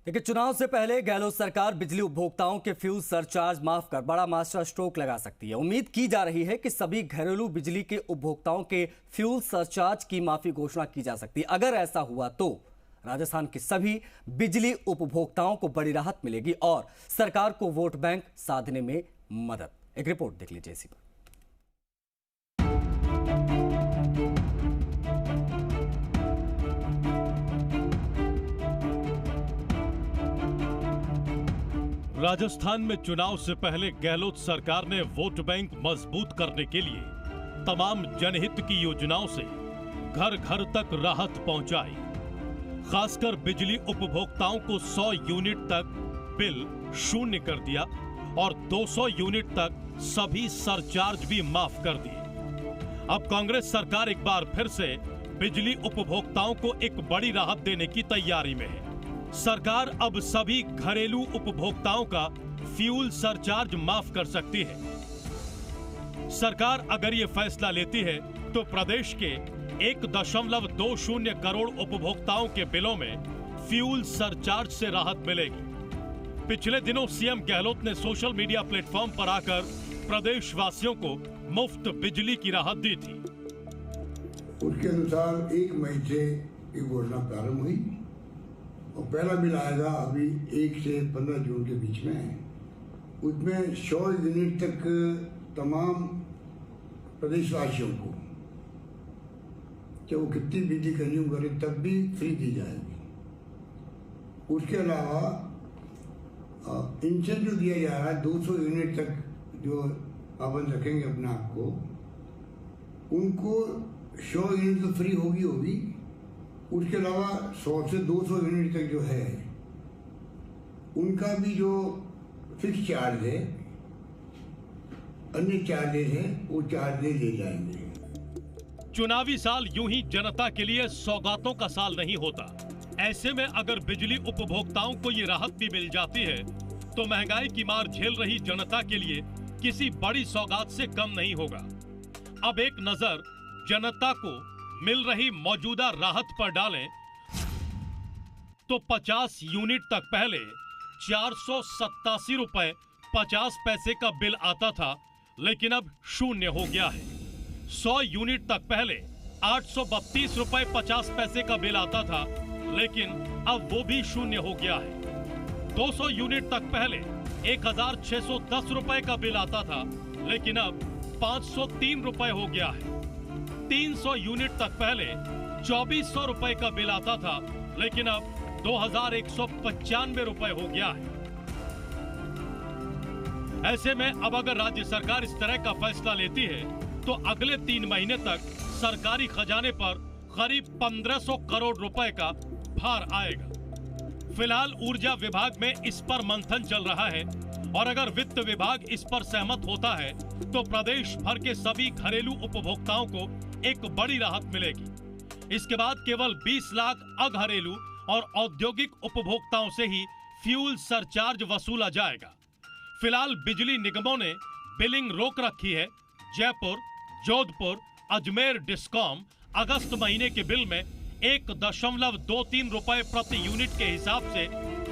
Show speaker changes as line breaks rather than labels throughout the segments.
लेकिन चुनाव से पहले गहलोत सरकार बिजली उपभोक्ताओं के फ्यूल सरचार्ज माफ कर बड़ा मास्टर स्ट्रोक लगा सकती है। उम्मीद की जा रही है कि सभी घरेलू बिजली के उपभोक्ताओं के फ्यूल सरचार्ज की माफी घोषणा की जा सकती है। अगर ऐसा हुआ तो राजस्थान के सभी बिजली उपभोक्ताओं को बड़ी राहत मिलेगी और सरकार को वोट बैंक साधने में मदद। एक रिपोर्ट देख लीजिए इसी पर।
राजस्थान में चुनाव से पहले गहलोत सरकार ने वोट बैंक मजबूत करने के लिए तमाम जनहित की योजनाओं से घर घर तक राहत पहुंचाई। खासकर बिजली उपभोक्ताओं को 100 यूनिट तक बिल शून्य कर दिया और 200 यूनिट तक सभी सरचार्ज भी माफ कर दिए। अब कांग्रेस सरकार एक बार फिर से बिजली उपभोक्ताओं को एक बड़ी राहत देने की तैयारी में है। सरकार अब सभी घरेलू उपभोक्ताओं का फ्यूल सरचार्ज माफ कर सकती है। सरकार अगर ये फैसला लेती है तो प्रदेश के 1.20 करोड़ उपभोक्ताओं के बिलों में फ्यूल सरचार्ज से राहत मिलेगी। पिछले दिनों सीएम गहलोत ने सोशल मीडिया प्लेटफॉर्म पर आकर प्रदेशवासियों को मुफ्त बिजली की राहत दी थी।
उसके अनुसार 1 मई से ये योजना प्रारंभ हुई और पहला बिल आएगा अभी 1 से 15 जून के बीच में है। उसमें 100 यूनिट तक तमाम प्रदेशवासियों को चाहे वो कितनी बिजली कंज्यूम करे तब भी फ्री दी जाएगी। उसके अलावा इंसेंटिव दिया जा रहा है 200 यूनिट तक जो पाबंद रखेंगे अपने आप को, उनको 100 यूनिट तो फ्री होगी। उसके अलावा 100 से 200 यूनिट तक जो है उनका भी जो फिक्स चार्ज है, अन्य चार्जेज है, वो चार्जेज ले जाएंगे।
चुनावी साल यूं ही जनता के लिए सौगातों का साल नहीं होता। ऐसे में अगर बिजली उपभोक्ताओं को ये राहत भी मिल जाती है तो महंगाई की मार झेल रही जनता के लिए किसी बड़ी सौगात से कम नहीं होगा। अब एक नजर जनता को मिल रही मौजूदा राहत पर डालें तो 50 यूनिट तक पहले 487 रुपए 50 पैसे का बिल आता था, लेकिन अब शून्य हो गया है। 100 यूनिट तक पहले 832 रुपए 50 पैसे का बिल आता था, लेकिन अब वो भी शून्य हो गया है। 200 यूनिट तक पहले 1610 रुपए का बिल आता था, लेकिन अब 503 रुपए हो गया है। 300 यूनिट तक पहले 2400 रुपए का बिल आता था, लेकिन अब 2195 रुपए हो गया है। ऐसे में अब अगर राज्य सरकार इस तरह का फैसला लेती है तो अगले 3 महीने तक सरकारी खजाने पर करीब 1500 करोड़ रुपए का भार आएगा। फिलहाल ऊर्जा विभाग में इस पर मंथन चल रहा है और अगर वित्त विभाग इस पर सहमत होता है तो प्रदेश भर के सभी घरेलू उपभोक्ताओं को एक बड़ी राहत मिलेगी। इसके बाद केवल 20 लाख अघरेलू और औद्योगिक उपभोक्ताओं से ही फ्यूल सरचार्ज वसूला जाएगा। फिलहाल बिजली निगमों ने बिलिंग रोक रखी है। जयपुर, जोधपुर, अजमेर डिस्कॉम अगस्त महीने के बिल में 1.23 रुपए प्रति यूनिट के हिसाब से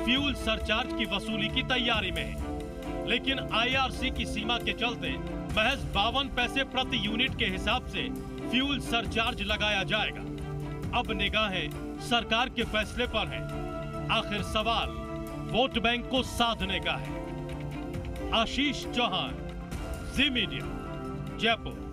फ्यूल सरचार्ज की वसूली की तैयारी में है, लेकिन आईआरसी की सीमा के चलते महज 52 पैसे प्रति यूनिट के हिसाब से फ्यूल सरचार्ज लगाया जाएगा। अब निगाहें सरकार के फैसले पर हैं। आखिर सवाल वोट बैंक को साधने का है। आशीष चौहान, जी मीडिया, जयपुर।